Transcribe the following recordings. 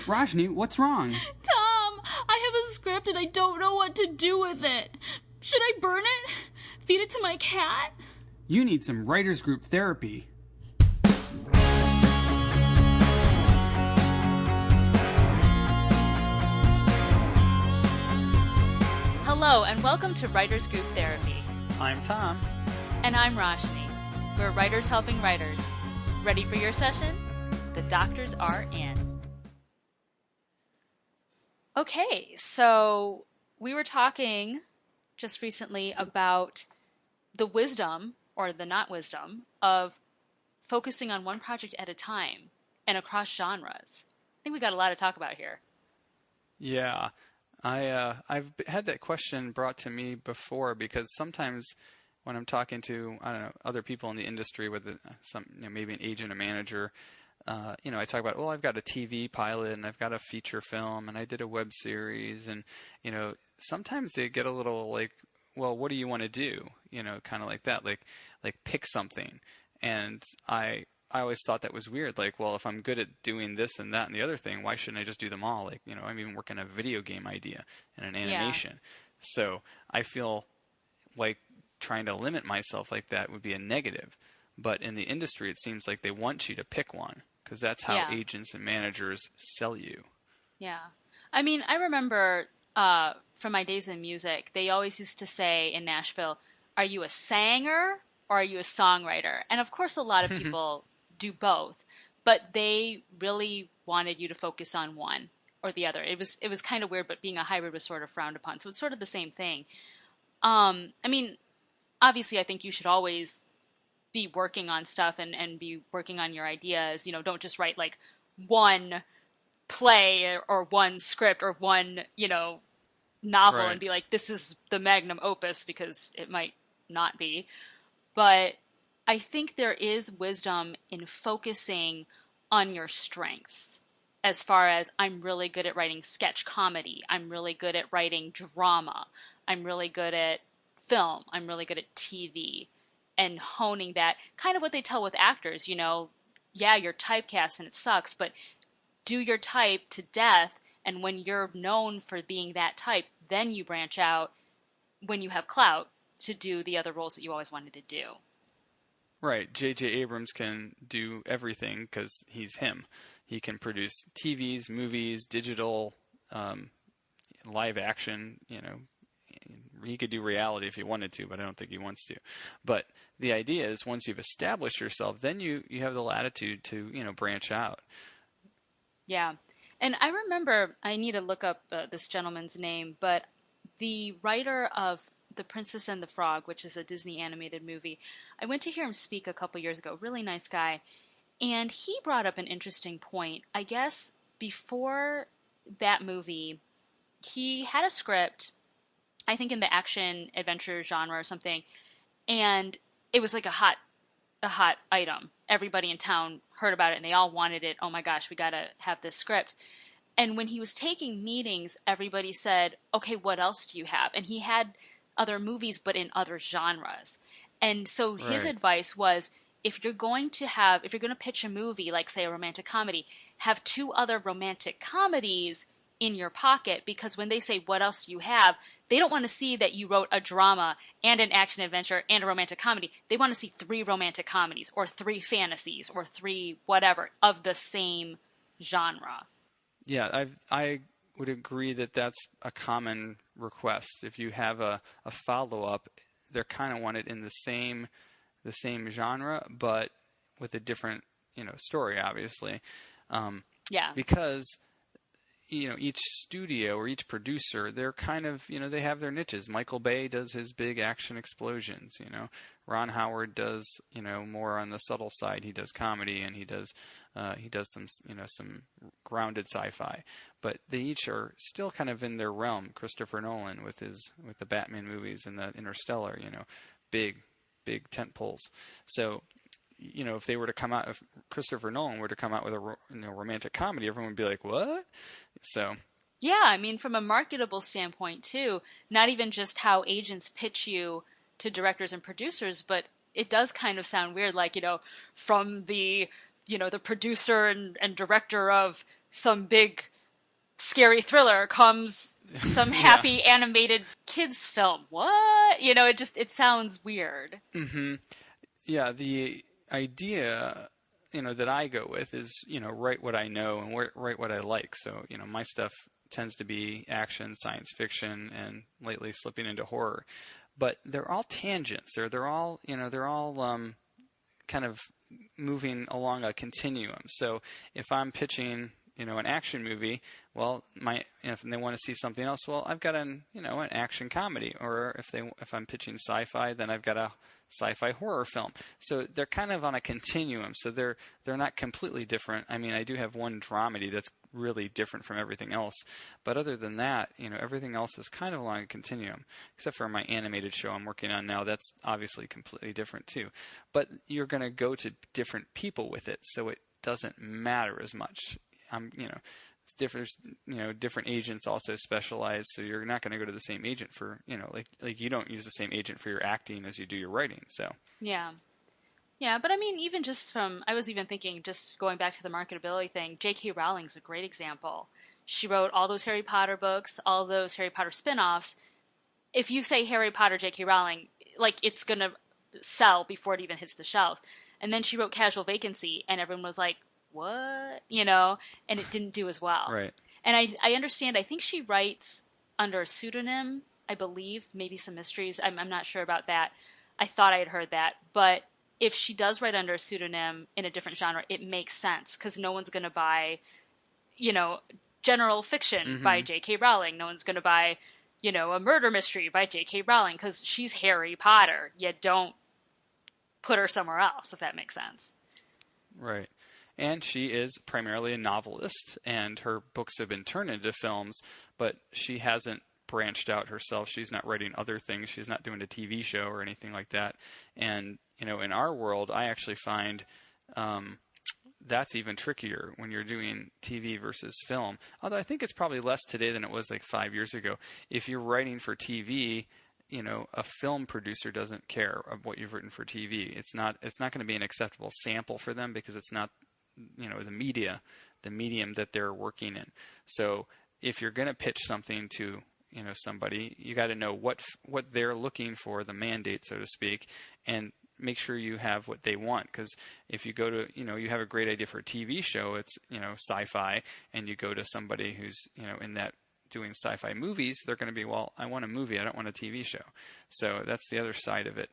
Rajni, what's wrong? Tom, I have a script and I don't know what to do with it. Should I burn it? Feed it to my cat? You need some writers group therapy. Hello and welcome to Writers Group Therapy. I'm Tom. And I'm Roshni. We're writers helping writers. Ready for your session? The doctors are in. Okay, so we were talking just recently about the wisdom, or the not wisdom, of focusing on one project at a time and across genres. I think we got a lot to talk about here. Yeah, I've had that question brought to me before because sometimes when I'm talking to, I don't know, other people in the industry, with maybe an agent, a manager, I talk about, well, I've got a TV pilot and I've got a feature film and I did a web series, and sometimes they get a little like, well, what do you want to do? Kind of like that, like pick something. And I always thought that was weird. Like, well, if I'm good at doing this and that and the other thing, why shouldn't I just do them all? Like, I'm even working a video game idea and an animation. Yeah. So I feel like trying to limit myself like that would be a negative. But in the industry, it seems like they want you to pick one because that's how agents and managers sell you. Yeah. I mean, I remember from my days in music, they always used to say in Nashville, are you a sanger or are you a songwriter? And of course, a lot of people do both, but they really wanted you to focus on one or the other. It was kind of weird, but being a hybrid was sort of frowned upon. So it's sort of the same thing. I mean, obviously, I think you should always be working on stuff and be working on your ideas. Don't just write like one play or one script or one, novel and be like, this is the magnum opus, because it might not be. But I think there is wisdom in focusing on your strengths. As far as, I'm really good at writing sketch comedy. I'm really good at writing drama. I'm really good at film. I'm really good at TV. And honing that, kind of what they tell with actors, yeah, you're typecast and it sucks, but do your type to death. And when you're known for being that type, then you branch out when you have clout to do the other roles that you always wanted to do. Right. J.J. Abrams can do everything because he's him. He can produce TVs, movies, digital, live action, He could do reality if he wanted to, but I don't think he wants to. But the idea is, once you've established yourself, then you have the latitude to, branch out. Yeah. And I remember, I need to look up this gentleman's name, but the writer of The Princess and the Frog, which is a Disney animated movie, I went to hear him speak a couple years ago. Really nice guy. And he brought up an interesting point. I guess before that movie, he had a script, I think in the action adventure genre or something, and it was like a hot item. Everybody in town heard about it and they all wanted it. Oh my gosh, we gotta have this script. And when he was taking meetings, everybody said, okay, what else do you have? And he had other movies, but in other genres. And so his advice was, if you're going to pitch a movie, like say a romantic comedy, have two other romantic comedies in your pocket, because when they say, what else do you have, they don't want to see that you wrote a drama and an action adventure and a romantic comedy. They want to see 3 romantic comedies or 3 fantasies or 3 whatever of the same genre. Yeah, I would agree that that's a common request. If you have a follow-up, they're kind of want it in the same genre, but with a different, story, obviously. Because each studio or each producer, they're kind of, they have their niches. Michael Bay does his big action explosions, Ron Howard does, more on the subtle side. He does comedy and he does some, some grounded sci-fi. But they each are still kind of in their realm. Christopher Nolan with the Batman movies and the Interstellar, big tent poles. So, if they were to come out, if Christopher Nolan were to come out with a romantic comedy, everyone would be like, what? So. Yeah, I mean, from a marketable standpoint too, not even just how agents pitch you to directors and producers, but it does kind of sound weird, like, from the the producer and director of some big scary thriller comes some Yeah. happy animated kids film. What? It sounds weird. Hmm. Yeah, the idea, that I go with is, write what I know and write what I like. So, my stuff tends to be action, science fiction, and lately slipping into horror. But they're all tangents. They're all kind of moving along a continuum. So if I'm pitching, an action movie, well, if they want to see something else, well, I've got an action comedy. Or if I'm pitching sci-fi, then I've got a sci-fi horror film. So they're kind of on a continuum. So they're not completely different. I mean, I do have one dramedy that's really different from everything else, but other than that, everything else is kind of along a continuum, except for my animated show I'm working on now. That's obviously completely different too. But you're going to go to different people with it, so it doesn't matter as much. Different agents also specialize, so you're not going to go to the same agent for, like you don't use the same agent for your acting as you do your writing. So Yeah. Yeah, but I mean, even I was even thinking, just going back to the marketability thing, J.K. Rowling's a great example. She wrote all those Harry Potter books, all those Harry Potter spin-offs. If you say Harry Potter, J.K. Rowling, like, it's going to sell before it even hits the shelves. And then she wrote Casual Vacancy, and everyone was like, what? And it didn't do as well. right. And I understand, I think she writes under a pseudonym, I believe, maybe some mysteries. I'm not sure about that. I thought I had heard that. But if she does write under a pseudonym in a different genre, it makes sense, because no one's going to buy, general fiction by J.K. Rowling. No one's going to buy, a murder mystery by J.K. Rowling, because she's Harry Potter. You don't put her somewhere else, if that makes sense. Right. And she is primarily a novelist, and her books have been turned into films, but she hasn't branched out herself. She's not writing other things. She's not doing a TV show or anything like that. And, in our world, I actually find that's even trickier when you're doing TV versus film. Although I think it's probably less today than it was like 5 years ago. If you're writing for TV, a film producer doesn't care of what you've written for TV. It's not going to be an acceptable sample for them, because it's not, the medium that they're working in. So if you're going to pitch something to, somebody, you got to know what they're looking for, the mandate, so to speak, and make sure you have what they want. Because if you go to, you have a great idea for a TV show, it's, sci-fi, and you go to somebody who's, in that doing sci-fi movies, they're going to be, well, I want a movie, I don't want a TV show. So that's the other side of it.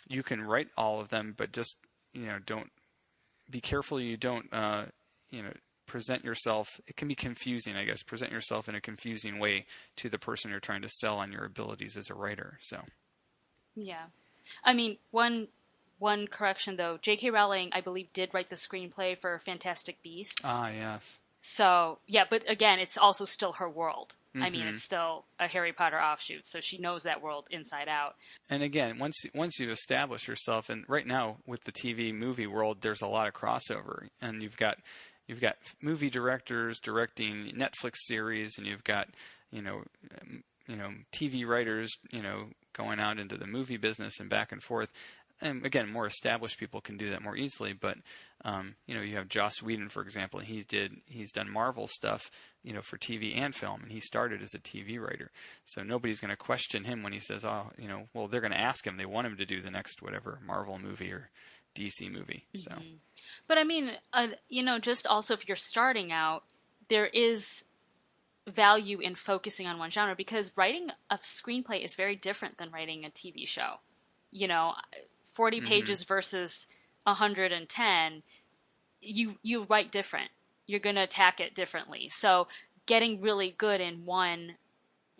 You can write all of them, but just, don't be careful you don't, present yourself. It can be confusing, I guess. Present yourself in a confusing way to the person you're trying to sell on your abilities as a writer. So, yeah. I mean, one correction though. J.K. Rowling, I believe, did write the screenplay for Fantastic Beasts. Ah, yes. So, yeah, but again, it's also still her world. Mm-hmm. I mean, it's still a Harry Potter offshoot, so she knows that world inside out. And again, once you establish yourself, and right now with the TV movie world, there's a lot of crossover, and you've got movie directors directing Netflix series, and you've got TV writers going out into the movie business and back and forth. And again, more established people can do that more easily. But you have Joss Whedon, for example. He's done Marvel stuff, for TV and film, and he started as a TV writer. So nobody's going to question him when he says, well, they're going to ask him. They want him to do the next whatever Marvel movie or DC movie. So, but I mean, just also if you're starting out, there is value in focusing on one genre, because writing a screenplay is very different than writing a TV show. 40 pages versus 110, you write different. You're going to attack it differently. So getting really good in one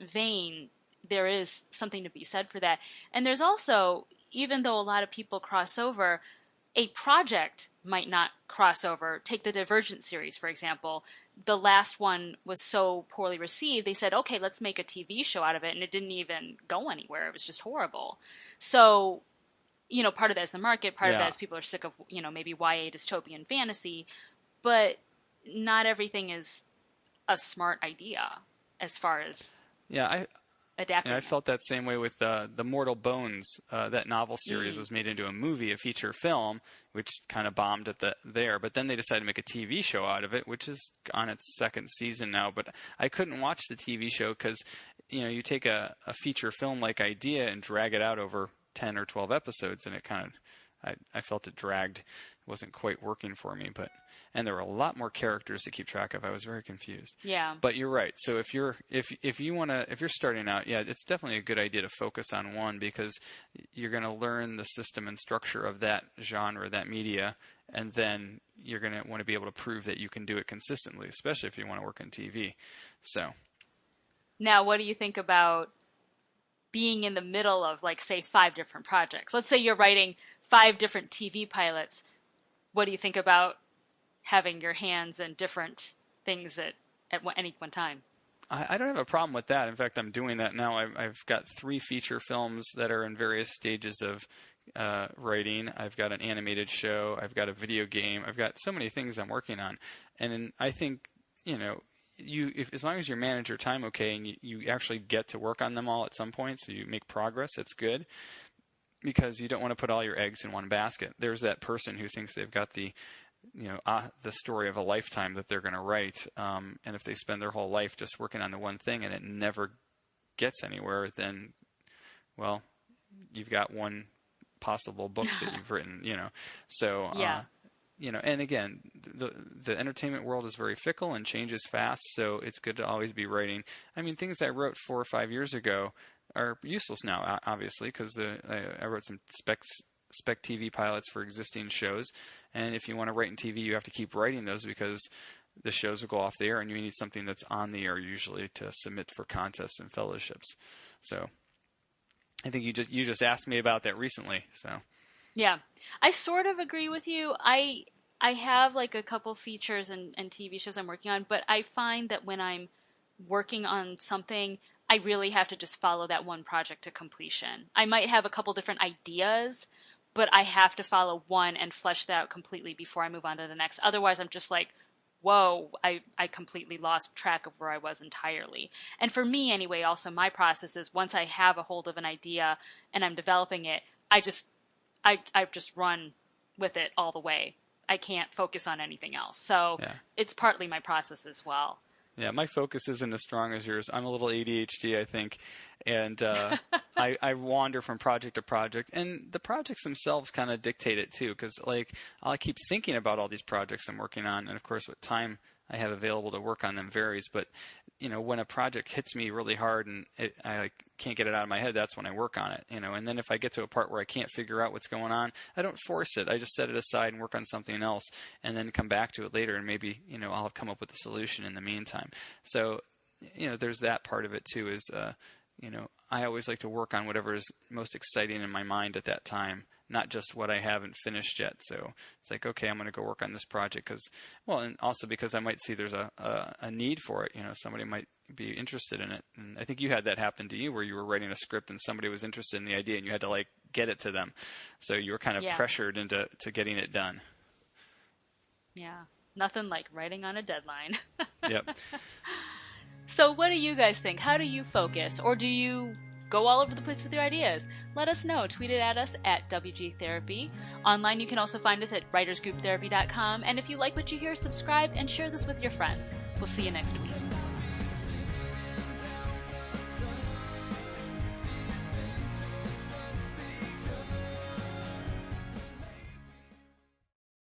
vein, there is something to be said for that. And there's also, even though a lot of people cross over, a project might not cross over. Take the Divergent series, for example. The last one was so poorly received, they said, okay, let's make a TV show out of it, and it didn't even go anywhere. It was just horrible. So, part of that is the market, part of that is people are sick of, maybe YA dystopian fantasy, but not everything is a smart idea as far as... Yeah, adapting And I it. felt that same way with the Mortal Bones. That novel series was made into a movie, a feature film, which kind of bombed at there. But then they decided to make a TV show out of it, which is on its second season now. But I couldn't watch the TV show because, you take a feature film-like idea and drag it out over 10 or 12 episodes, and it kind of, I felt it dragged. It wasn't quite working for me. And there were a lot more characters to keep track of. I was very confused. Yeah. But you're right. So if you're starting out, yeah, it's definitely a good idea to focus on one, because you're going to learn the system and structure of that genre, that media, and then you're going to want to be able to prove that you can do it consistently, especially if you want to work in TV. So Now, what do you think about being in the middle of, like, say, 5 different projects? Let's say you're writing 5 different TV pilots. What do you think about having your hands in different things at any one time? I don't have a problem with that. In fact, I'm doing that now. I've got 3 feature films that are in various stages of writing. I've got an animated show. I've got a video game. I've got so many things I'm working on. And I think, as long as you manage your time okay and you actually get to work on them all at some point, so you make progress, it's good. Because you don't want to put all your eggs in one basket. There's that person who thinks they've got the story of a lifetime that they're going to write, and if they spend their whole life just working on the one thing and it never gets anywhere, then, well, you've got one possible book that you've written. So Yeah. And again, the entertainment world is very fickle and changes fast, so it's good to always be writing. I mean, things I wrote 4 or 5 years ago are useless now, obviously, because I wrote some spec TV pilots for existing shows, and if you want to write in TV, you have to keep writing those because the shows will go off the air, and you need something that's on the air usually to submit for contests and fellowships. So I think you just asked me about that recently, so. Yeah, I sort of agree with you. I have, like, a couple features and TV shows I'm working on, but I find that when I'm working on something, I really have to just follow that one project to completion. I might have a couple different ideas, but I have to follow one and flesh that out completely before I move on to the next. Otherwise, I'm just like, whoa, I completely lost track of where I was entirely. And for me, anyway, also my process is once I have a hold of an idea and I'm developing it, I just run with it all the way. I can't focus on anything else. So It's partly my process as well. Yeah, my focus isn't as strong as yours. I'm a little ADHD, I think, and I wander from project to project, and the projects themselves kind of dictate it too, because I'll keep thinking about all these projects I'm working on, and of course, what time I have available to work on them varies. But when a project hits me really hard and I can't get it out of my head, that's when I work on it. And then if I get to a part where I can't figure out what's going on, I don't force it. I just set it aside and work on something else, and then come back to it later, and maybe I'll have come up with a solution in the meantime. So there's that part of it too. Is I always like to work on whatever is most exciting in my mind at that time, not just what I haven't finished yet. So it's like, okay, I'm going to go work on this project and also because I might see there's a need for it. Somebody might be interested in it. And I think you had that happen to you where you were writing a script and somebody was interested in the idea and you had to get it to them. So you were kind of pressured into getting it done. Yeah. Nothing like writing on a deadline. Yep. So what do you guys think? How do you focus? Or do you go all over the place with your ideas? Let us know. Tweet it at us at WG Therapy. Online, you can also find us at writersgrouptherapy.com. And if you like what you hear, subscribe and share this with your friends. We'll see you next week.